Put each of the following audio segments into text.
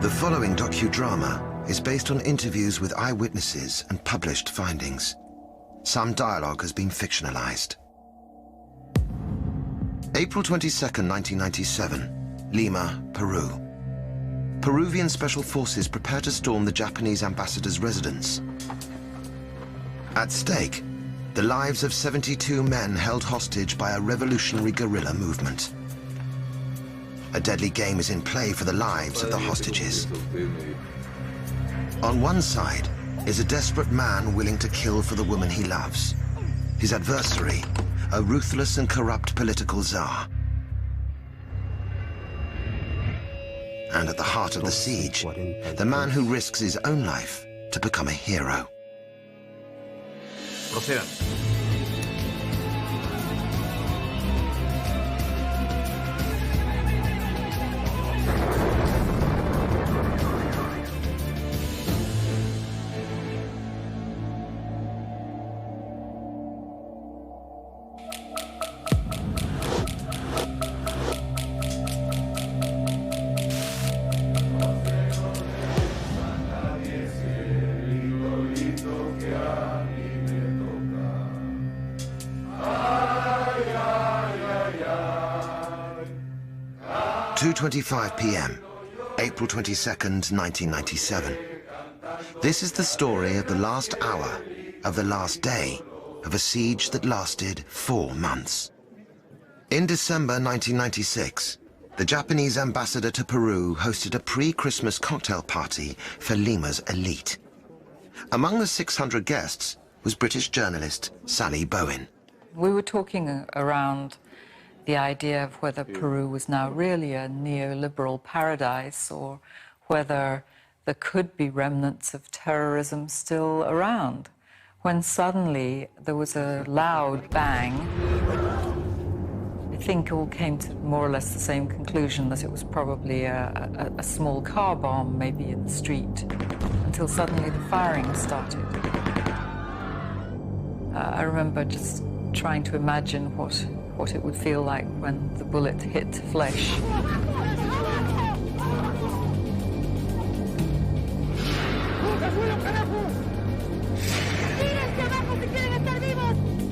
The following docudrama is based on interviews with eyewitnesses and published findings. Some dialogue has been fictionalized. April 22nd, 1997, Lima, Peru. Peruvian special forces prepare to storm the Japanese ambassador's residence. At stake, the lives of 72 men held hostage by a revolutionary guerrilla movement. A deadly game is in play for the lives of the hostages. On one side is a desperate man willing to kill for the woman he loves. His adversary, a ruthless and corrupt political czar. And at the heart of the siege, the man who risks his own life to become a hero. Procedan. 2:25 p.m., April 22nd, 1997. This is the story of the last hour of the last day of a siege that lasted 4 months. In December 1996, the Japanese ambassador to Peru hosted a pre-Christmas cocktail party for Lima's elite. Among the 600 guests was British journalist Sally Bowen. We were talking around the idea of whether Peru was now really a neoliberal paradise or whether there could be remnants of terrorism still around, when suddenly there was a loud bang. I think all came to more or less the same conclusion, that it was probably a small car bomb, maybe in the street, until suddenly the firing started. I remember just trying to imagine what it would feel like when the bullet hit flesh.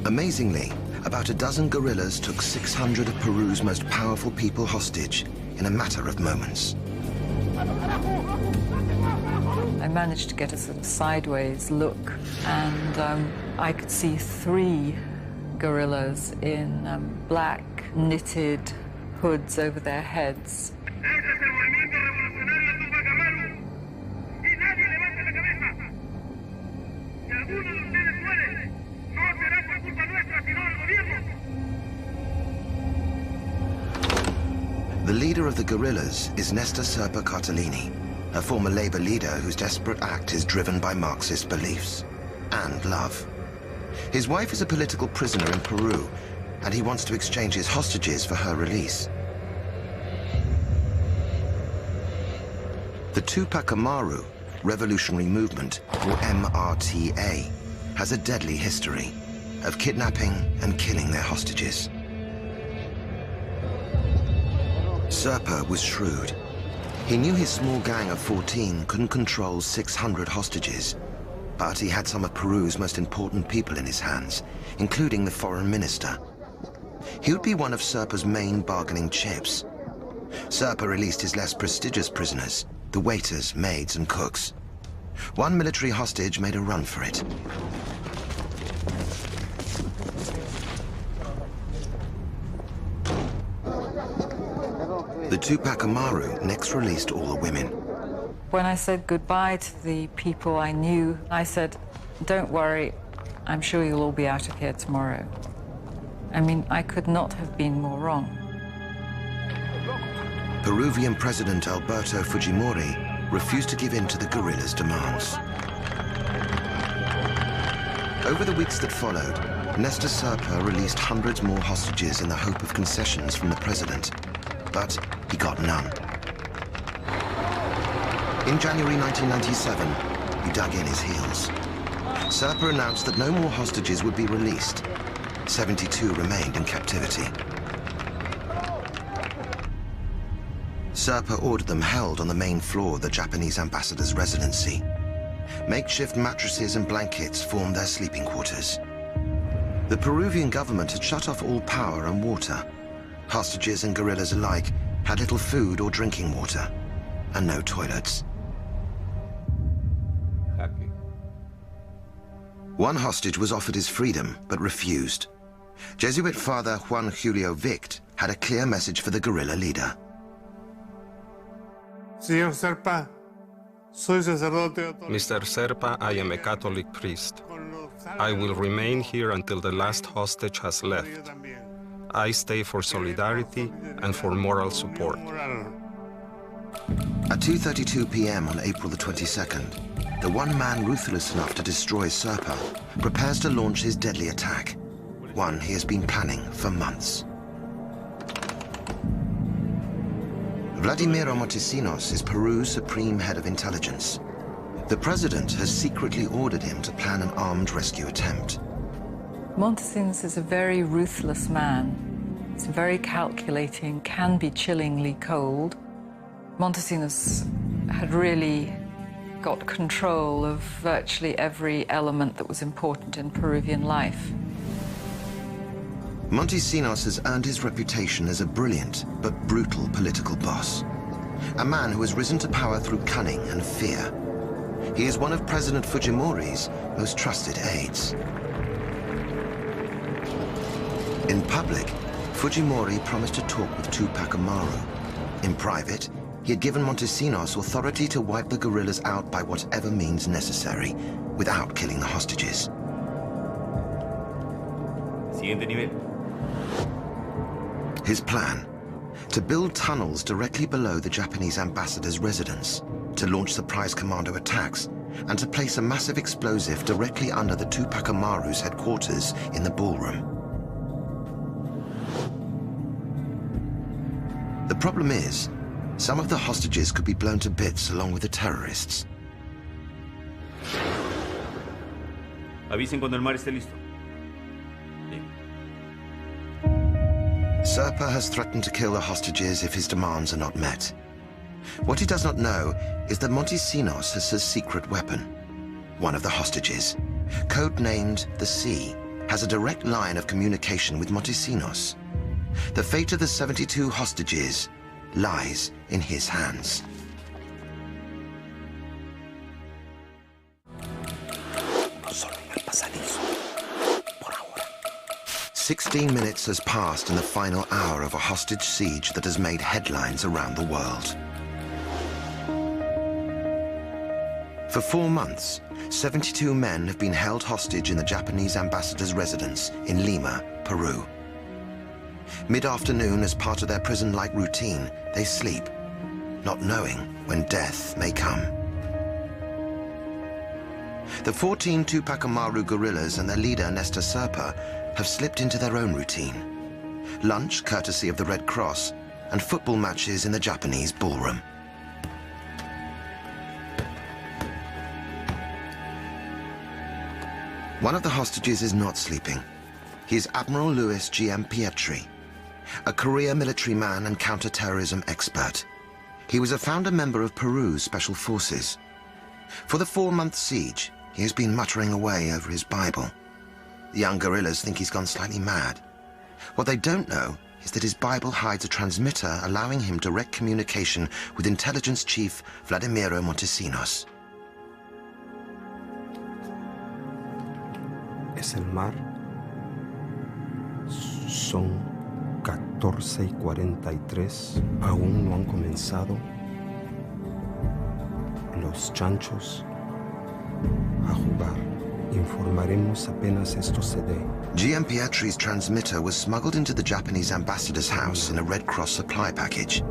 Amazingly, about a dozen guerrillas took 600 of Peru's most powerful people hostage in a matter of moments. I managed to get a sort of sideways look, and I could see 3 guerrillas in black knitted hoods over their heads. The leader of the guerrillas is Néstor Serpa Cartellini, a former labor leader whose desperate act is driven by Marxist beliefs and love. His wife is a political prisoner in Peru, and he wants to exchange his hostages for her release. The Tupac Amaru Revolutionary Movement, or MRTA, has a deadly history of kidnapping and killing their hostages. Serpa was shrewd. He knew his small gang of 14 couldn't control 600 hostages, but he had some of Peru's most important people in his hands, including the foreign minister. He would be one of Serpa's main bargaining chips. Serpa released his less prestigious prisoners, the waiters, maids, and cooks. One military hostage made a run for it. The Tupac Amaru next released all the women. When I said goodbye to the people I knew, I said, "Don't worry, I'm sure you'll all be out of here tomorrow." I mean, I could not have been more wrong. Peruvian President Alberto Fujimori refused to give in to the guerrillas' demands. Over the weeks that followed, Néstor Serpa released hundreds more hostages in the hope of concessions from the president, but he got none. In January 1997, he dug in his heels. Serpa announced that no more hostages would be released. 72 remained in captivity. Serpa ordered them held on the main floor of the Japanese ambassador's residency. Makeshift mattresses and blankets formed their sleeping quarters. The Peruvian government had shut off all power and water. Hostages and guerrillas alike had little food or drinking water, and no toilets. One hostage was offered his freedom, but refused. Jesuit Father Juan Julio Vict had a clear message for the guerrilla leader. Señor Serpa, soy sacerdote. Mr. Serpa, I am a Catholic priest. I will remain here until the last hostage has left. I stay for solidarity and for moral support. At 2:32 p.m. on April the 22nd, the one man ruthless enough to destroy Serpa prepares to launch his deadly attack, one he has been planning for months. Vladimiro Montesinos is Peru's supreme head of intelligence. The president has secretly ordered him to plan an armed rescue attempt. Montesinos is a very ruthless man. He's very calculating, can be chillingly cold. Montesinos had really got control of virtually every element that was important in Peruvian life. Montesinos has earned his reputation as a brilliant but brutal political boss. A man who has risen to power through cunning and fear. He is one of President Fujimori's most trusted aides. In public, Fujimori promised to talk with Tupac Amaru. In private, he had given Montesinos authority to wipe the guerrillas out by whatever means necessary, without killing the hostages. Siguiente nivel. His plan: to build tunnels directly below the Japanese ambassador's residence, to launch surprise commando attacks, and to place a massive explosive directly under the Tupac Amaru's headquarters in the ballroom. The problem is, some of the hostages could be blown to bits along with the terrorists. Avisen cuando el mar esté listo. Serpa has threatened to kill the hostages if his demands are not met. What he does not know is that Montesinos has a secret weapon. One of the hostages, codenamed the Sea, has a direct line of communication with Montesinos. The fate of the 72 hostages lies in his hands. No solo en el pasadizo. 16 minutes has passed in the final hour of a hostage siege that has made headlines around the world. For 4 months, 72 men have been held hostage in the Japanese ambassador's residence in Lima, Peru. Mid-afternoon, as part of their prison-like routine, they sleep, not knowing when death may come. The 14 Tupac Amaru guerrillas and their leader, Nestor Serpa, have slipped into their own routine. Lunch, courtesy of the Red Cross, and football matches in the Japanese ballroom. One of the hostages is not sleeping. He is Admiral Luis G.M. Pietri, a career military man and counter-terrorism expert. He was a founder member of Peru's Special Forces. For the 4-month siege, he has been muttering away over his Bible. The young guerrillas think he's gone slightly mad. What they don't know is that his Bible hides a transmitter allowing him direct communication with intelligence chief Vladimiro Montesinos. Es el mar. Son 14:43. Aún no han comenzado los chanchos a jugar. Informaremos apenas esto se dé. GM Pietri's transmitter was smuggled into the Japanese ambassador's house in a Red Cross supply package.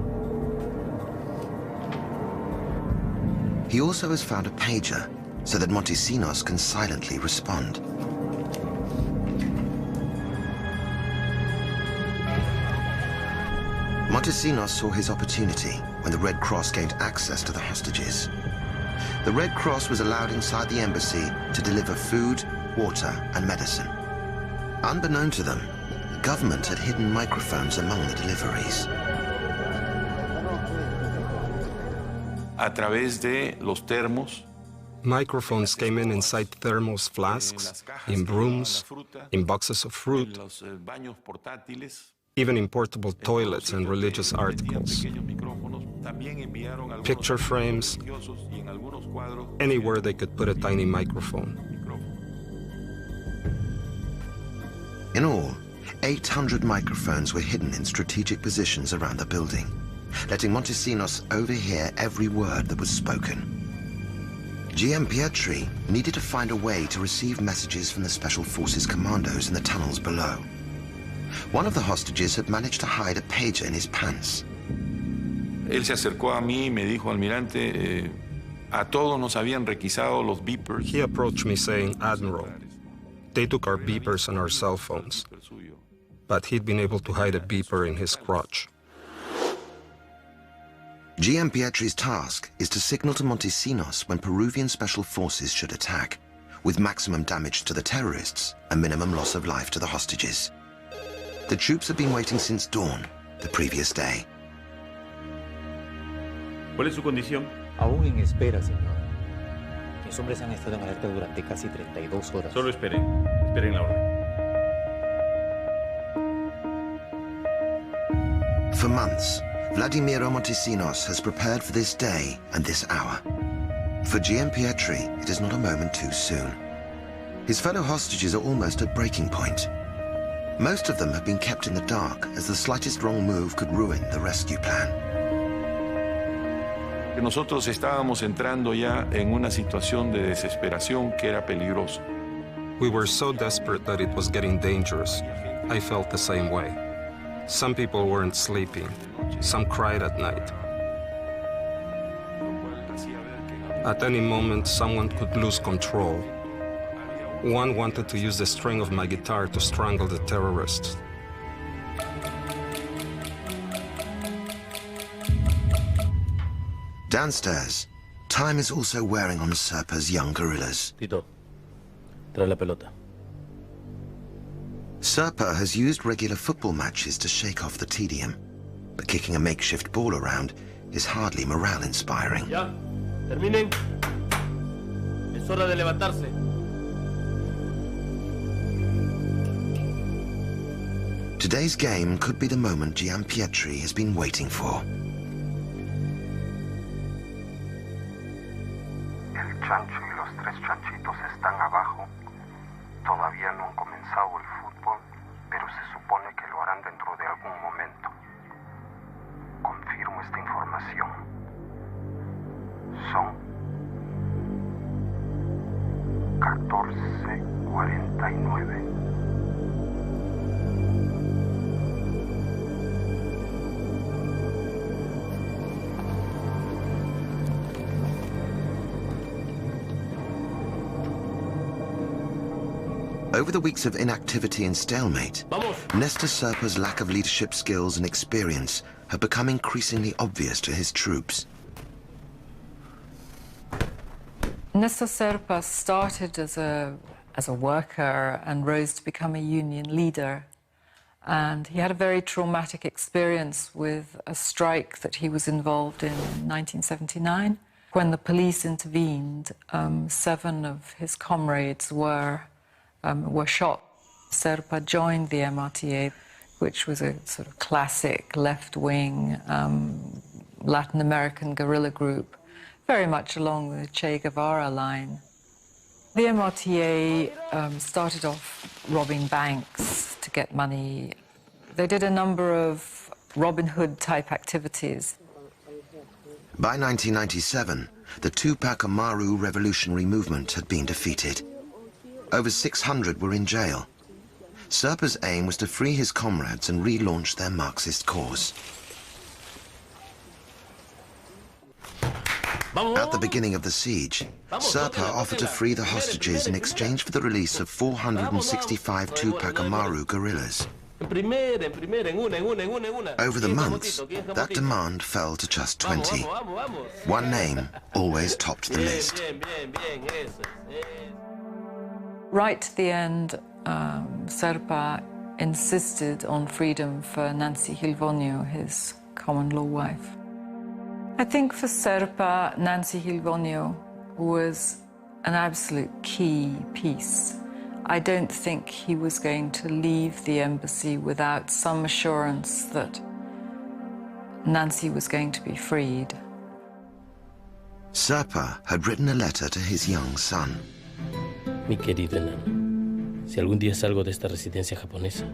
He also has found a pager so that Montesinos can silently respond. Montesinos saw his opportunity when the Red Cross gained access to the hostages. The Red Cross was allowed inside the embassy to deliver food, water, and medicine. Unbeknown to them, the government had hidden microphones among the deliveries. a través de los termos. Microphones came in inside thermos flasks, in brooms, in boxes of fruit, even in portable toilets and religious articles. Picture frames, anywhere they could put a tiny microphone. In all, 800 microphones were hidden in strategic positions around the building, letting Montesinos overhear every word that was spoken. Giampietri needed to find a way to receive messages from the Special Forces commandos in the tunnels below. One of the hostages had managed to hide a pager in his pants. Él se acercó a mí y me dijo, almirante, a todos nos habían requisado los beepers. He approached me saying, Admiral, they took our beepers and our cell phones, but he'd been able to hide a beeper in his crotch. Giampietri's task is to signal to Montesinos when Peruvian special forces should attack, with maximum damage to the terrorists and minimum loss of life to the hostages. The troops have been waiting since dawn, the previous day. ¿Cuál es su condición? Aún en espera, señor. Mis hombres han estado en alerta durante casi 32 horas. Solo esperen. Esperen la orden. For months, Vladimiro Montesinos has prepared for this day and this hour. For Giampietri, it is not a moment too soon. His fellow hostages are almost at breaking point. Most of them have been kept in the dark, as the slightest wrong move could ruin the rescue plan. Nosotros estábamos entrando ya en una situación de desesperación que era peligroso. We were so desperate that it was getting dangerous. I felt the same way. Some people weren't sleeping. Some cried at night. At any moment, someone could lose control. One wanted to use the string of my guitar to strangle the terrorists. Downstairs, time is also wearing on Serpa's young guerrillas. Tito, trae la pelota. Serpa has used regular football matches to shake off the tedium, but kicking a makeshift ball around is hardly morale-inspiring. Ya, terminen. Es hora de levantarse. Today's game could be the moment Giampietri has been waiting for. El chancho y los tres chanchitos están abajo. Todavía no han comenzado el fútbol, pero se supone que lo harán dentro de algún momento. Confirmo esta información. Son 14:49. Over the weeks of inactivity and stalemate, Nestor Serpa's lack of leadership skills and experience have become increasingly obvious to his troops. Nestor Serpa started as a worker and rose to become a union leader. And he had a very traumatic experience with a strike that he was involved in 1979. When the police intervened, 7 of his comrades were shot. Serpa joined the MRTA, which was a sort of classic left-wing Latin American guerrilla group, very much along the Che Guevara line. The MRTA started off robbing banks to get money. They did a number of Robin Hood-type activities. By 1997, the Tupac Amaru revolutionary movement had been defeated. Over 600 were in jail. Serpa's aim was to free his comrades and relaunch their Marxist cause. At the beginning of the siege, Serpa offered to free the hostages in exchange for the release of 465 Tupac Amaru guerrillas. Over the months, that demand fell to just 20. One name always topped the list. Right to the end, Serpa insisted on freedom for Nancy Gilvonio, his common-law wife. I think for Serpa, Nancy Hilgonio was an absolute key piece. I don't think he was going to leave the embassy without some assurance that Nancy was going to be freed. Serpa had written a letter to his young son. Mi querido enano, si algún día salgo de esta residencia japonesa,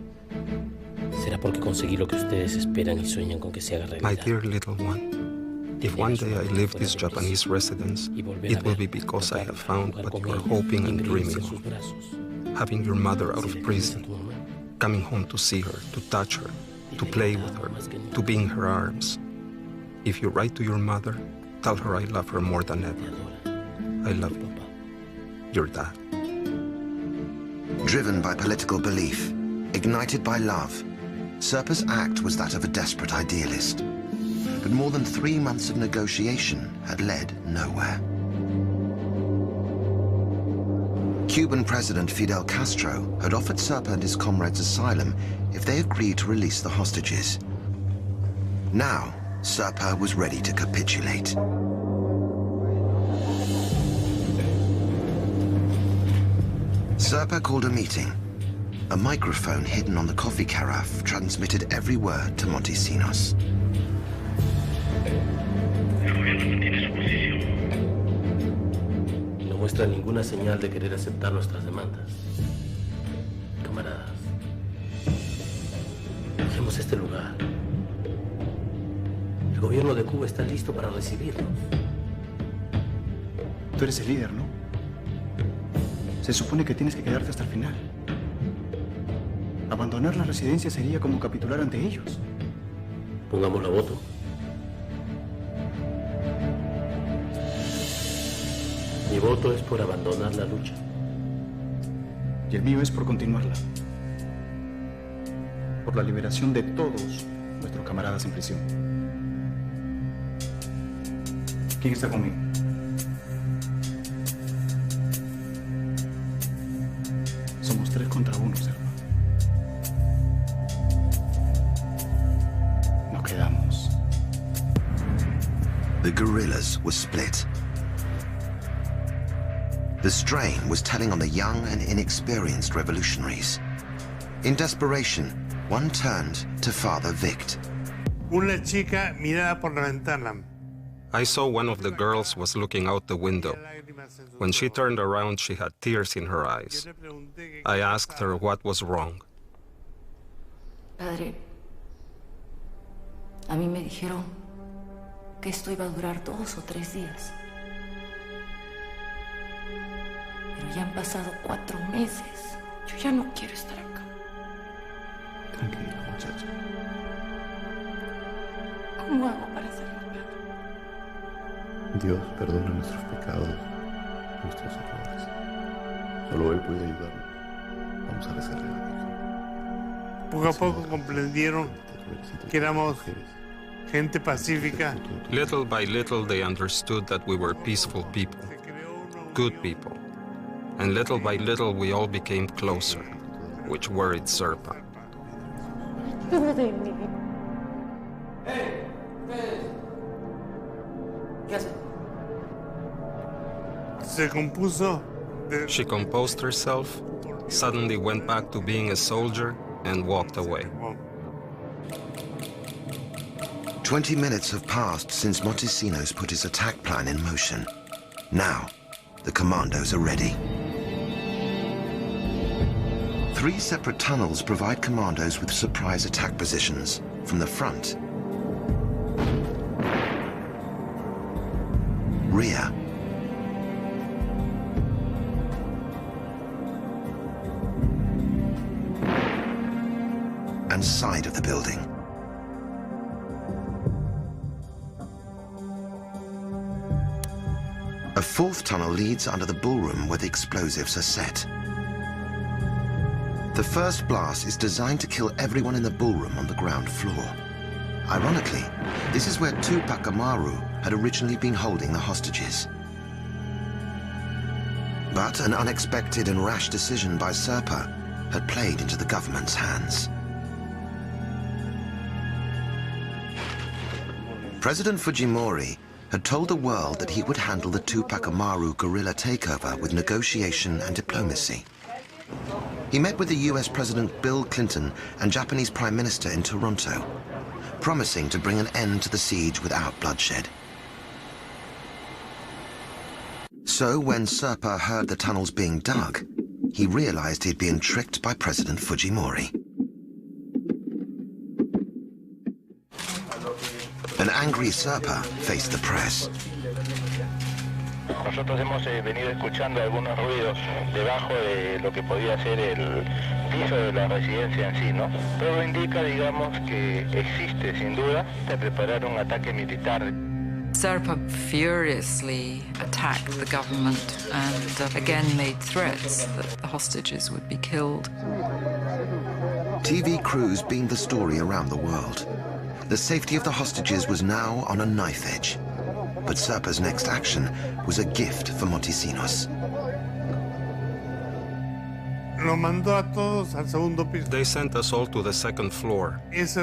será porque conseguí lo que ustedes esperan y sueñan con que se haga realidad. My dear little one, if one day I leave this Japanese residence, it will be because I have found what you are hoping and dreaming of. Having your mother out of prison, coming home to see her, to touch her, to play with her, to be in her arms. If you write to your mother, tell her I love her more than ever. I love you. Your dad. Driven by political belief, ignited by love, Serpa's act was that of a desperate idealist. But more than 3 months of negotiation had led nowhere. Cuban President Fidel Castro had offered Serpa and his comrades asylum if they agreed to release the hostages. Now, Serpa was ready to capitulate. Serpa called a meeting. A microphone hidden on the coffee carafe transmitted every word to Montesinos. No muestra ninguna señal de querer aceptar nuestras demandas. Camaradas, dejemos este lugar. El gobierno de Cuba está listo para recibirnos. Tú eres el líder, ¿no? Se supone que tienes que quedarte hasta el final. Abandonar la residencia sería como capitular ante ellos. Pongamos la voto. Mi voto es por abandonar la lucha. Y el mío es por continuarla. Por la liberación de todos nuestros camaradas en prisión. ¿Quién está conmigo? Somos 3 contra 1, Serpa. Nos quedamos. The guerrillas were split. The strain was telling on the young and inexperienced revolutionaries. In desperation, one turned to Father Vict. Una chica miraba por la ventana. I saw one of the girls was looking out the window. When she turned around, she had tears in her eyes. I asked her what was wrong. Padre, a mí me dijeron que esto iba a durar 2 o 3 días. Pero ya han pasado 4 meses. Yo ya no quiero estar acá. Tranquila, muchacha. ¿Cómo hago para salir? Dios perdona nuestros pecados, nuestros errores. Solo Él puede ayudarnos. Vamos a rezarle a la Virgen. Poco a poco comprendieron que éramos gente pacífica. Little by little, they understood that we were peaceful people, good people. And little by little, we all became closer, which worried Serpa. Se compuso. She composed herself, suddenly went back to being a soldier, and walked away. 20 minutes have passed since Montesinos put his attack plan in motion. Now, the commandos are ready. 3 separate tunnels provide commandos with surprise attack positions from the front, rear, and side of the building. A 4th tunnel leads under the ballroom where the explosives are set. The first blast is designed to kill everyone in the ballroom on the ground floor. Ironically, this is where Tupac Amaru had originally been holding the hostages. But an unexpected and rash decision by Serpa had played into the government's hands. President Fujimori had told the world that he would handle the Tupac Amaru guerrilla takeover with negotiation and diplomacy. He met with the US President Bill Clinton and Japanese Prime Minister in Toronto, promising to bring an end to the siege without bloodshed. So when Serpa heard the tunnels being dug, he realized he'd been tricked by President Fujimori. An angry Serpa faced the press. Nosotros hemos venido escuchando algunos ruidos debajo de lo que podía ser el piso de la residencia en sí, ¿no? Todo indica, digamos, que existe, sin duda, de preparar un ataque militar. Serpa furiously attacked the government and again made threats that the hostages would be killed. TV crews beamed the story around the world. The safety of the hostages was now on a knife edge. But Serpa's next action was a gift for Montesinos. They sent us all to the second floor. That's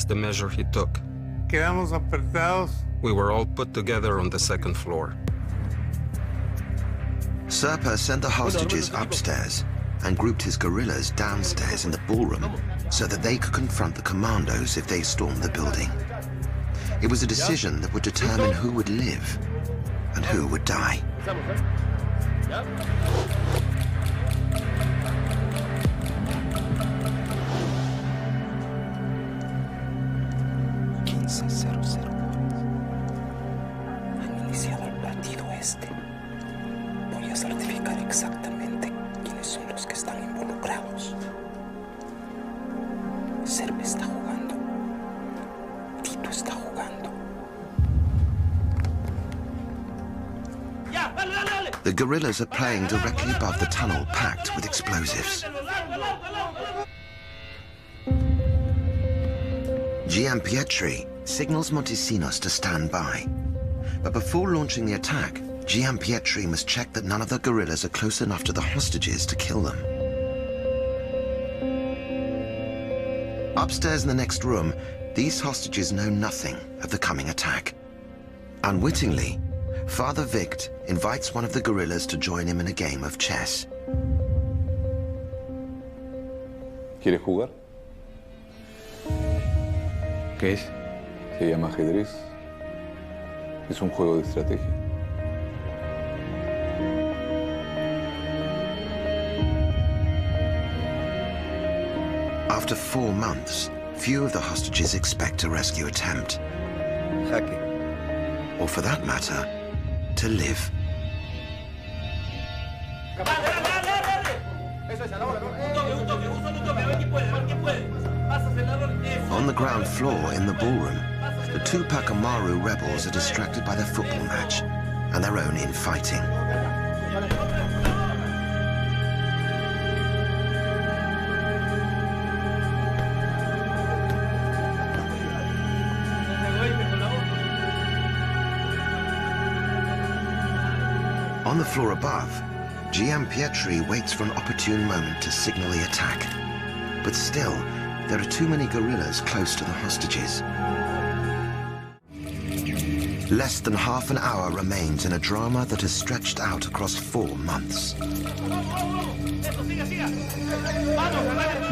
the measure he took. We were all put together on the second floor. Serpa sent the hostages upstairs and grouped his guerrillas downstairs in the ballroom so that they could confront the commandos if they stormed the building. It was a decision that would determine who would live and who would die. Han iniciado el partido este. Voy a certificar exactamente quiénes son los que están involucrados. Serpa está jugando. Tito está jugando. The guerrillas are playing directly above the tunnel packed with explosives. Giampietri signals Montesinos to stand by. But before launching the attack, Giampietri must check that none of the guerrillas are close enough to the hostages to kill them. Upstairs in the next room, these hostages know nothing of the coming attack. Unwittingly, Father Vict invites one of the guerrillas to join him in a game of chess. ¿Quieres jugar? ¿Qué es? Se llama ajedrez. Es un juego de estrategia. After 4 months, few of the hostages expect a rescue attempt. Jaque. Or for that matter, to live. On the ground floor in the ballroom, the Tupac Amaru rebels are distracted by their football match and their own infighting. On the floor above, Giampietri waits for an opportune moment to signal the attack. But still, there are too many guerrillas close to the hostages. Less than half an hour remains in a drama that has stretched out across 4 months.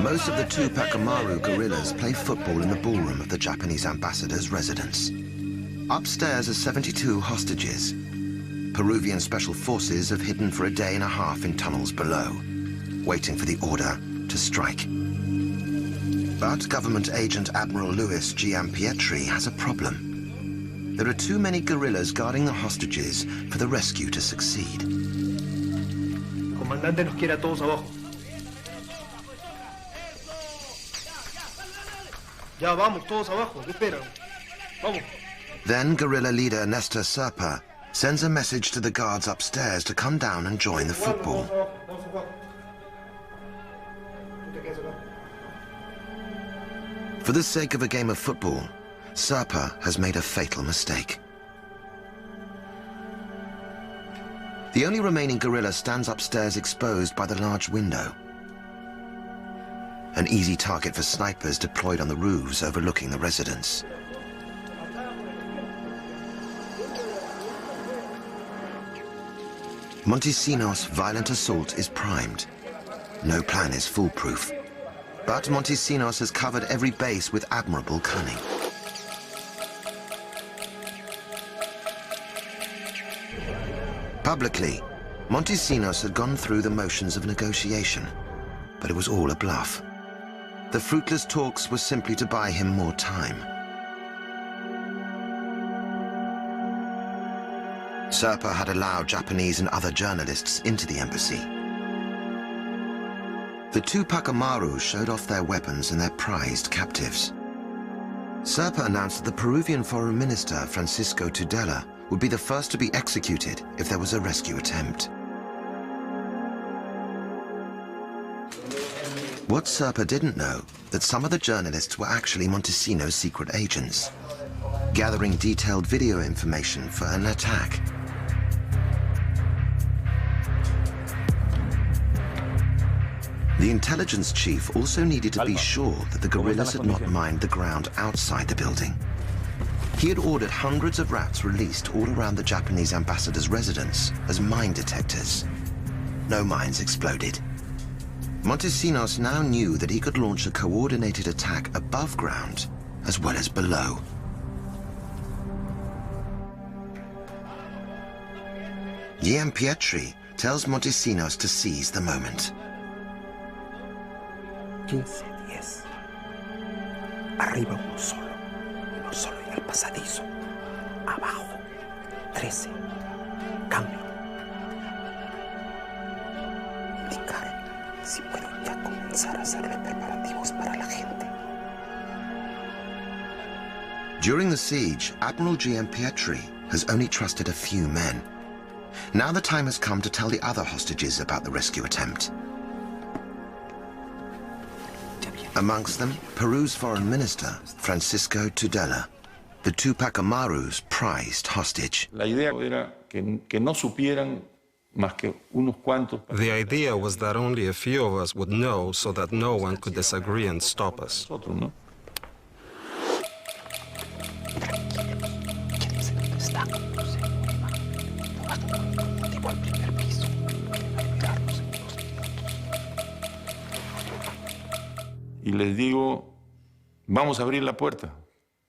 Most of the Tupac Amaru guerrillas play football in the ballroom of the Japanese ambassador's residence. Upstairs are 72 hostages. Peruvian special forces have hidden for a day and a half in tunnels below, waiting for the order to strike. But government agent Admiral Luis Giampietri has a problem. There are too many guerrillas guarding the hostages for the rescue to succeed. El comandante nos quiere a todos abajo. Ya, vamos, todos abajo. ¿Qué esperan? Vamos. Then guerrilla leader Nestor Serpa sends a message to the guards upstairs to come down and join the football. For the sake of a game of football, Serpa has made a fatal mistake. The only remaining guerrilla stands upstairs exposed by the large window. An easy target for snipers deployed on the roofs overlooking the residence. Montesinos' violent assault is primed. No plan is foolproof. But Montesinos has covered every base with admirable cunning. Publicly, Montesinos had gone through the motions of negotiation, but it was all a bluff. The fruitless talks were simply to buy him more time. Serpa had allowed Japanese and other journalists into the embassy. The Tupac Amaru showed off their weapons and their prized captives. Serpa announced that the Peruvian Foreign Minister, Francisco Tudela, would be the first to be executed if there was a rescue attempt. What Serpa didn't know, that some of the journalists were actually Montesinos' secret agents, gathering detailed video information for an attack. The intelligence chief also needed to be sure that the guerrillas had not mined the ground outside the building. He had ordered hundreds of rats released all around the Japanese ambassador's residence as mine detectors. No mines exploded. Montesinos now knew that he could launch a coordinated attack above ground as well as below. Giampietri tells Montesinos to seize the moment. 15, 10. Arriba uno solo en el pasadizo. Abajo, 13. Cambio. Indicar si puedo ya comenzar a hacerle preparativos para la gente. During the siege, Admiral Giampietri has only trusted a few men. Now the time has come to tell the other hostages about the rescue attempt. Amongst them, Peru's foreign minister, Francisco Tudela, the Tupac Amaru's prized hostage. La idea era que no supieran más que unos cuantos. The idea was that only a few of us would know so that no one could disagree and stop us. Y les digo, vamos a abrir la puerta.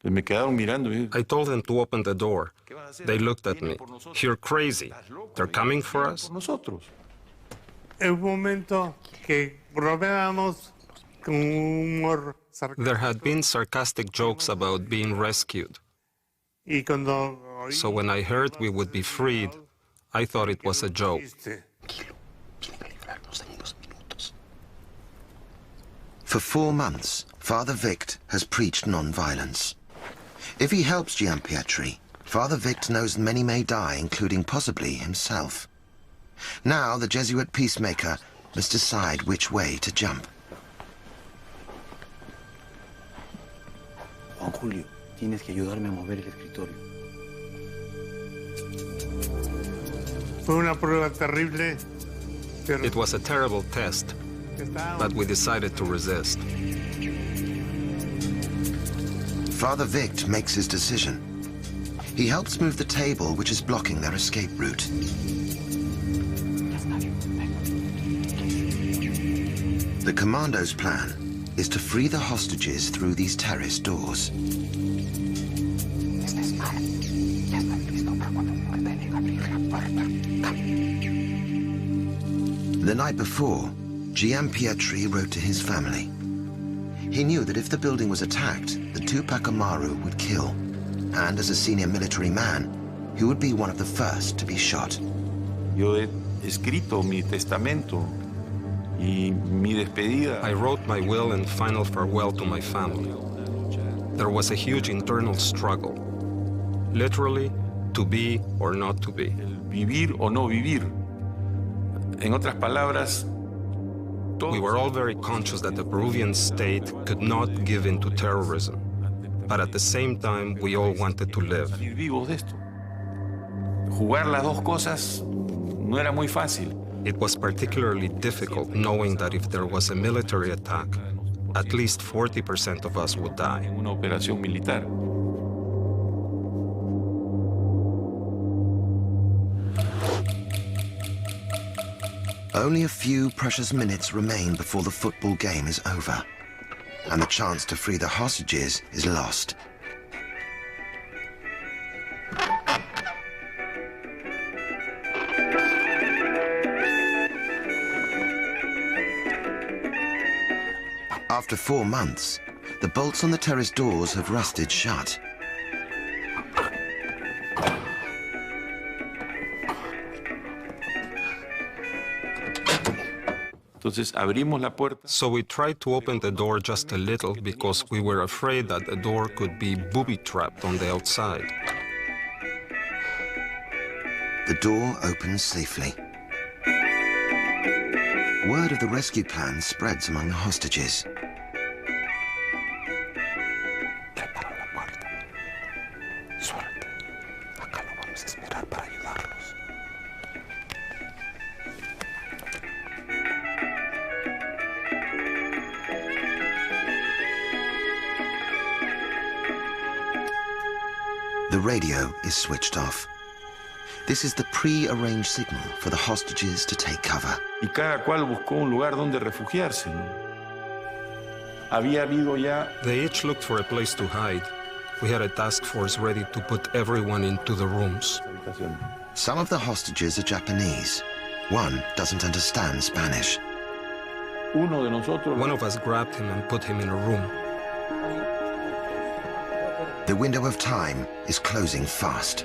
Me quedaron mirando. I told them to open the door. They looked at me. You're crazy. They're coming for us? En un momento que bromeábamos con humor sarcástico. There had been sarcastic jokes about being rescued. Y cuando So when I heard we would be freed, I thought it was a joke. For 4 months, Father Vict has preached non-violence. If he helps Giampietri, Father Vict knows many may die, including possibly himself. Now the Jesuit peacemaker must decide which way to jump. Juan Julio, tienes que ayudarme a mover el escritorio. fue una prueba terrible. It was a terrible test, but we decided to resist. Father Vict makes his decision. He helps move the table which is blocking their escape route. The commando's plan is to free the hostages through these terrace doors. The night before, Giampietri wrote to his family. He knew that if the building was attacked, the Tupac Amaru would kill. And as a senior military man, he would be one of the first to be shot. Yo he escrito mi testamento y mi despedida. I wrote my will and final farewell to my family. There was a huge internal struggle. Literally, to be or not to be. Vivir o no vivir. En otras palabras, we were all very conscious that the Peruvian state could not give in to terrorism. But at the same time, we all wanted to live. Jugar las dos cosas no era muy fácil. It was particularly difficult knowing that if there was a military attack, at least 40% of us would die. Una operación militar. Only a few precious minutes remain before the football game is over, and the chance to free the hostages is lost. After 4 months, the bolts on the terrace doors have rusted shut. So we tried to open the door just a little because we were afraid that the door could be booby-trapped on the outside. The door opens safely. Word of the rescue plan spreads among the hostages. The radio is switched off. This is the pre-arranged signal for the hostages to take cover. Y cada cual buscó un lugar donde refugiarse, ¿no? Había habido ya... They each looked for a place to hide. We had a task force ready to put everyone into the rooms. Some of the hostages are Japanese. One doesn't understand Spanish. One of us grabbed him and put him in a room. The window of time is closing fast.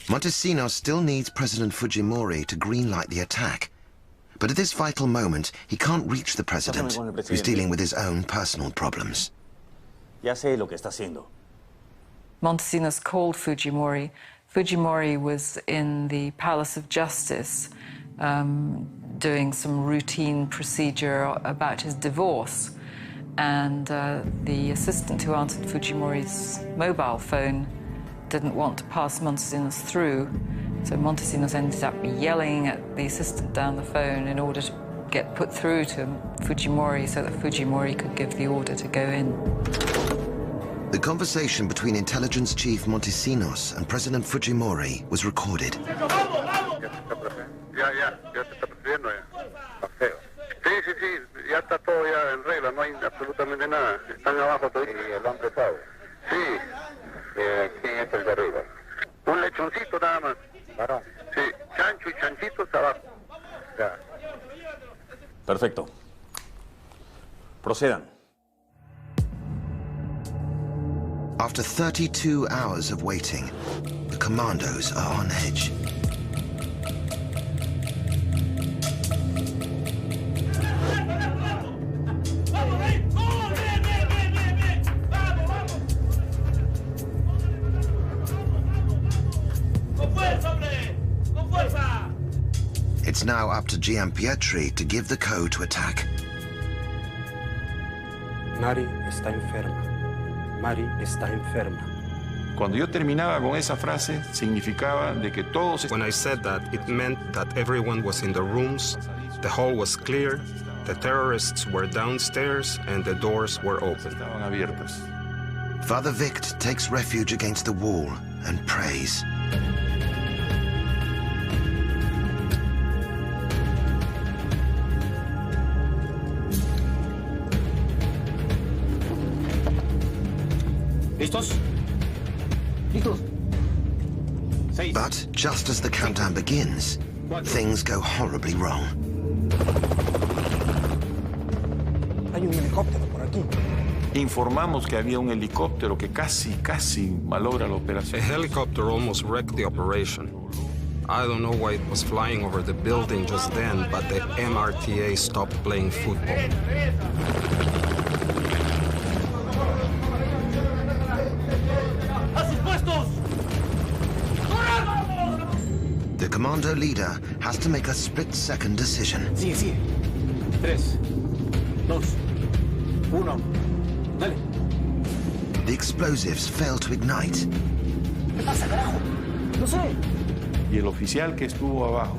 Montesinos still needs President Fujimori to greenlight the attack. But at this vital moment, he can't reach the president, who's dealing with his own personal problems. Ya sé lo que está haciendo. Montesinos called Fujimori. Fujimori was in the Palace of Justice doing some routine procedure about his divorce. And the assistant who answered Fujimori's mobile phone didn't want to pass Montesinos through. So Montesinos ended up yelling at the assistant down the phone in order to get put through to Fujimori so that Fujimori could give the order to go in. The conversation between intelligence chief Montesinos and President Fujimori was recorded. Ya te está persiguiendo ya. Sí, ya está todo ya en regla, no hay absolutamente nada. Están abajo todos. ¿Y el hombre sabe? Sí. ¿Quién es el de arriba? Un lechoncito nada más. ¿Varón? Sí, chancho y chanchitos abajo. Ya. Perfecto. Procedan. After 32 hours of waiting, the commandos are on edge. It's now up to Gianpietri to give the code to attack. Mari está enferma. Mari está enferma. Cuando yo terminaba con esa frase, significaba de que todos... When I said that, it meant that everyone was in the rooms, the hall was clear, the terrorists were downstairs, and the doors were open. Estaban abiertas. Father Vict takes refuge against the wall and prays. ¿Listos? ¿Listos? But just as the countdown begins, things go horribly wrong. Hay un helicóptero por aquí. Informamos que había un helicóptero que casi malogra la operación. A helicopter almost wrecked the operation. I don't know why it was flying over the building just then, but the MRTA stopped playing football. The commando leader has to make a split-second decision. Sigue. 3, 2, 1, dale. The explosives fail to ignite. ¿Qué pasa, carajo? No sé. Y el oficial que estuvo abajo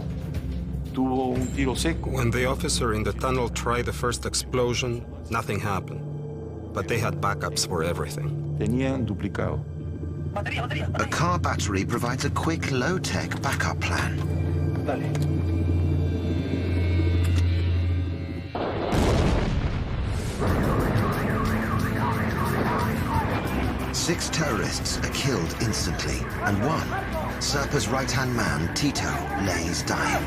tuvo un tiro seco. When the officer in the tunnel tried the first explosion, nothing happened. but they had backups for everything. Tenían duplicado. A car battery provides a quick, low-tech backup plan. Dale. 6 terrorists are killed instantly, and one, Serpa's right-hand man, Tito, lays dying.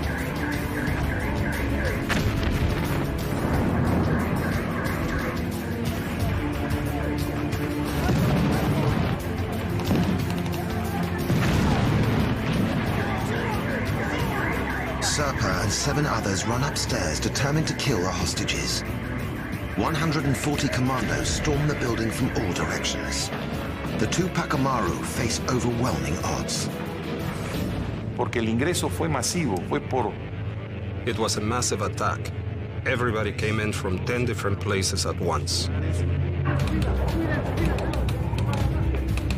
Serpa and 7 others run upstairs determined to kill the hostages. 140 commandos storm the building from all directions. The Tupac Amaru face overwhelming odds. Porque el ingreso fue masivo, fue por... It was a massive attack. Everybody came in from 10 different places at once.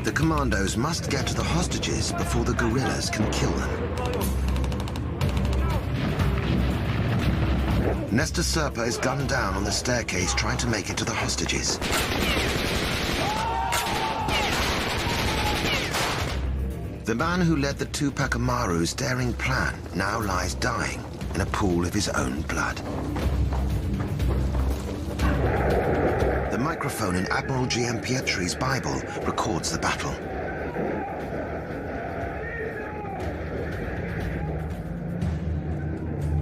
The commandos must get to the hostages before the guerrillas can kill them. Nestor Serpa is gunned down on the staircase trying to make it to the hostages. The man who led the Tupac Amaru's daring plan now lies dying in a pool of his own blood. The microphone in Admiral Giampietri's Bible records the battle.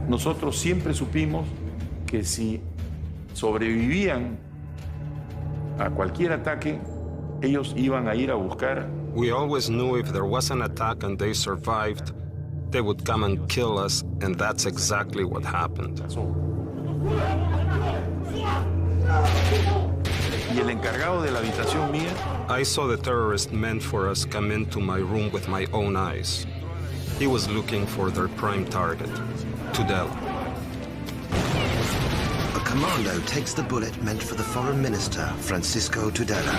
Nosotros siempre supimos que si sobrevivían a cualquier ataque, ellos iban a ir a buscar. We always knew if there was an attack and they survived, they would come and kill us, and that's exactly what happened. Y el encargado de la habitación mía. I saw the terrorist meant for us come into my room with my own eyes. He was looking for their prime target, Tudela. A commando takes the bullet meant for the foreign minister, Francisco Tudela.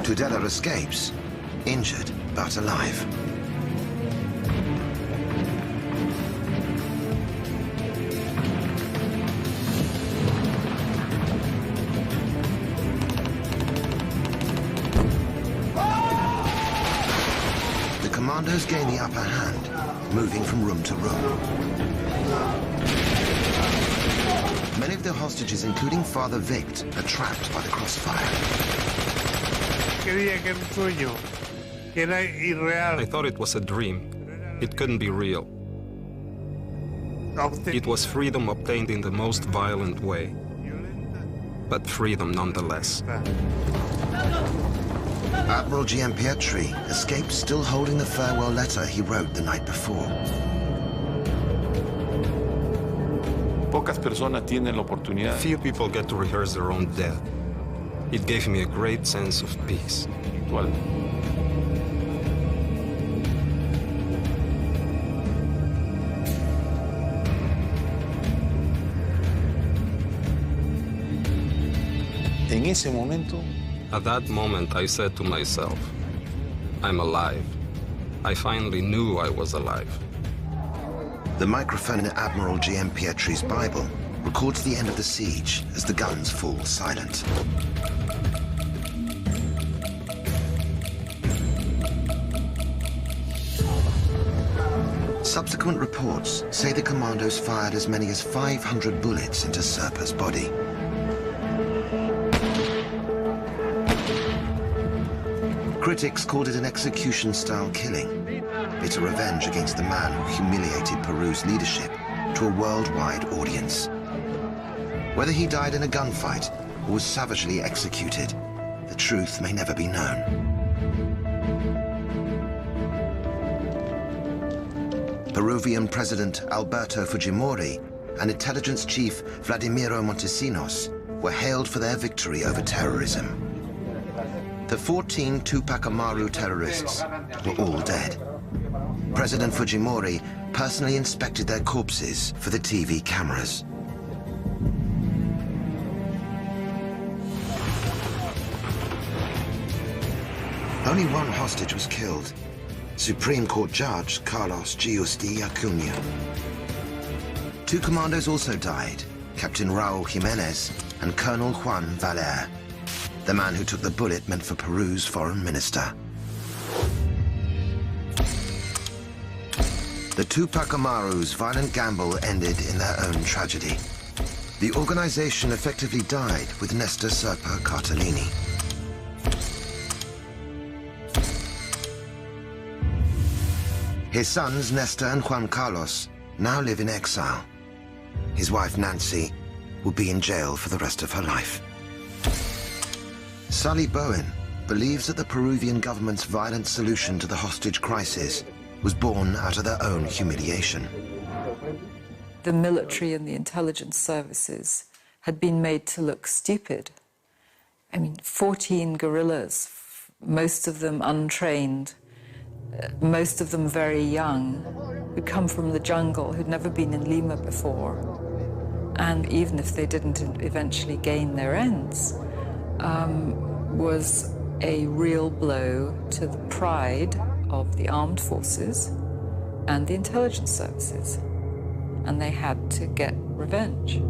Tudela escapes, injured but alive. The commandos gain the upper hand, moving from room to room. Many of the hostages, including Father Vict, are trapped by the crossfire. I thought it was a dream. It couldn't be real. It was freedom obtained in the most violent way, but freedom nonetheless. Admiral Giampietri escaped still holding the farewell letter he wrote the night before. Pocas personas tienen la oportunidad. Few people get to rehearse their own death. It gave me a great sense of peace. En ese momento, at that moment, I said to myself, I'm alive. I finally knew I was alive. The microphone in Admiral Giampietri's Bible records the end of the siege as the guns fall silent. Subsequent reports say the commandos fired as many as 500 bullets into Serpa's body. Critics called it an execution-style killing. It's a revenge against the man who humiliated Peru's leadership to a worldwide audience. Whether he died in a gunfight or was savagely executed, the truth may never be known. Peruvian President Alberto Fujimori and intelligence chief Vladimiro Montesinos were hailed for their victory over terrorism. The 14 Tupac Amaru terrorists were all dead. President Fujimori personally inspected their corpses for the TV cameras. Only one hostage was killed. Supreme Court Judge Carlos Giusti Acuna. 2 commandos also died, Captain Raul Jimenez and Colonel Juan Valer, the man who took the bullet meant for Peru's foreign minister. The Tupac Amaru's violent gamble ended in their own tragedy. The organization effectively died with Nestor Serpa Cartellini. His sons, Nestor and Juan Carlos, now live in exile. His wife, Nancy, will be in jail for the rest of her life. Sully Bowen believes that the Peruvian government's violent solution to the hostage crisis was born out of their own humiliation. The military and the intelligence services had been made to look stupid. I mean, 14 guerrillas, most of them untrained, most of them very young, who'd come from the jungle, who'd never been in Lima before. And even if they didn't eventually gain their ends, was a real blow to the pride of the armed forces and the intelligence services. And they had to get revenge.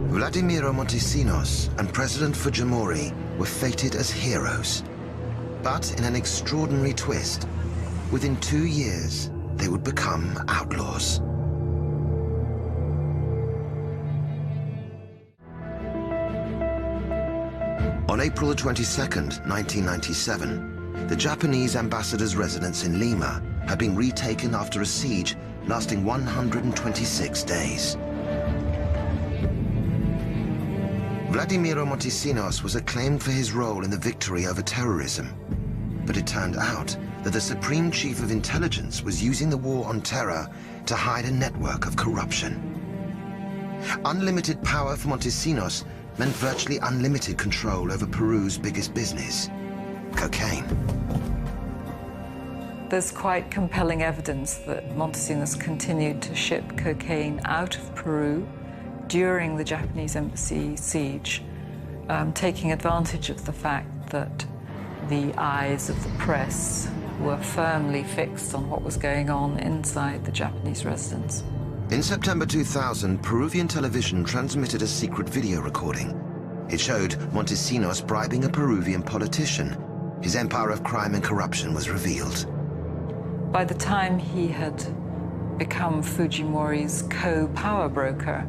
Vladimiro Montesinos and President Fujimori were fated as heroes. But in an extraordinary twist, within 2 years, they would become outlaws. On April 22nd, 1997, the Japanese ambassador's residence in Lima had been retaken after a siege lasting 126 days. Vladimiro Montesinos was acclaimed for his role in the victory over terrorism. But it turned out that the Supreme Chief of Intelligence was using the war on terror to hide a network of corruption. Unlimited power for Montesinos meant virtually unlimited control over Peru's biggest business, cocaine. There's quite compelling evidence that Montesinos continued to ship cocaine out of Peru during the Japanese embassy siege, taking advantage of the fact that the eyes of the press were firmly fixed on what was going on inside the Japanese residence. In September 2000, Peruvian television transmitted a secret video recording. It showed Montesinos bribing a Peruvian politician. His empire of crime and corruption was revealed. By the time he had become Fujimori's co-power broker,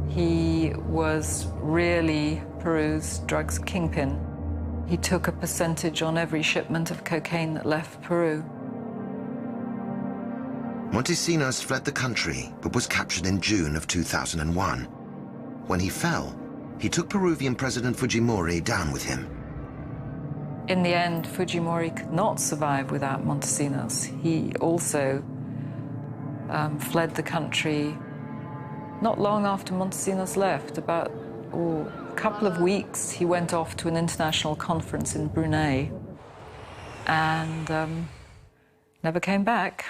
he was really Peru's drugs kingpin. He took a percentage on every shipment of cocaine that left Peru. Montesinos fled the country, but was captured in June of 2001. When he fell, he took Peruvian President Fujimori down with him. In the end, Fujimori could not survive without Montesinos. He also fled the country not long after Montesinos left. About a couple of weeks, he went off to an international conference in Brunei and never came back.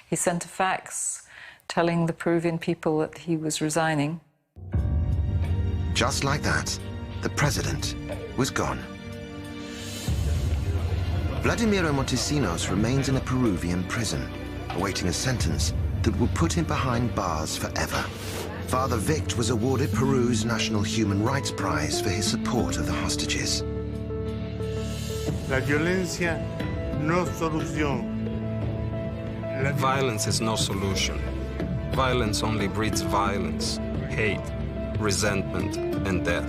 He sent a fax telling the Peruvian people that he was resigning. Just like that, the president was gone. Vladimiro Montesinos remains in a Peruvian prison, awaiting a sentence that will put him behind bars forever. Father Vict was awarded Peru's National Human Rights Prize for his support of the hostages. La violencia no es solución. Violence is no solution. Violence only breeds violence, hate, resentment, and death.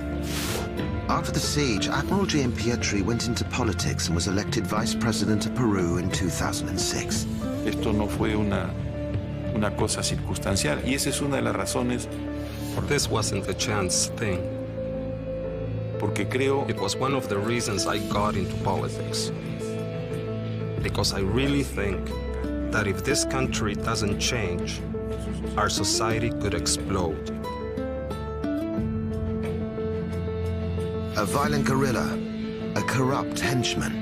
After the siege, Admiral Gianpietri went into politics and was elected Vice President of Peru in 2006. Esto no fue una cosa circunstancial, y esa es una de las razones. This wasn't a chance thing. Porque creo it was one of the reasons I got into politics. Because I really think that if this country doesn't change, our society could explode. A violent guerrilla, a corrupt henchman,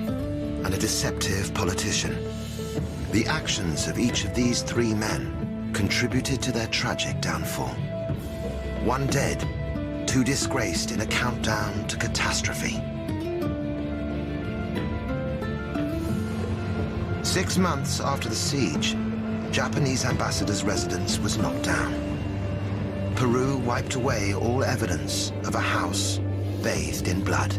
and a deceptive politician. The actions of each of these three men contributed to their tragic downfall. One dead, two disgraced in a countdown to catastrophe. 6 months after the siege, Japanese ambassador's residence was knocked down. Peru wiped away all evidence of a house bathed in blood.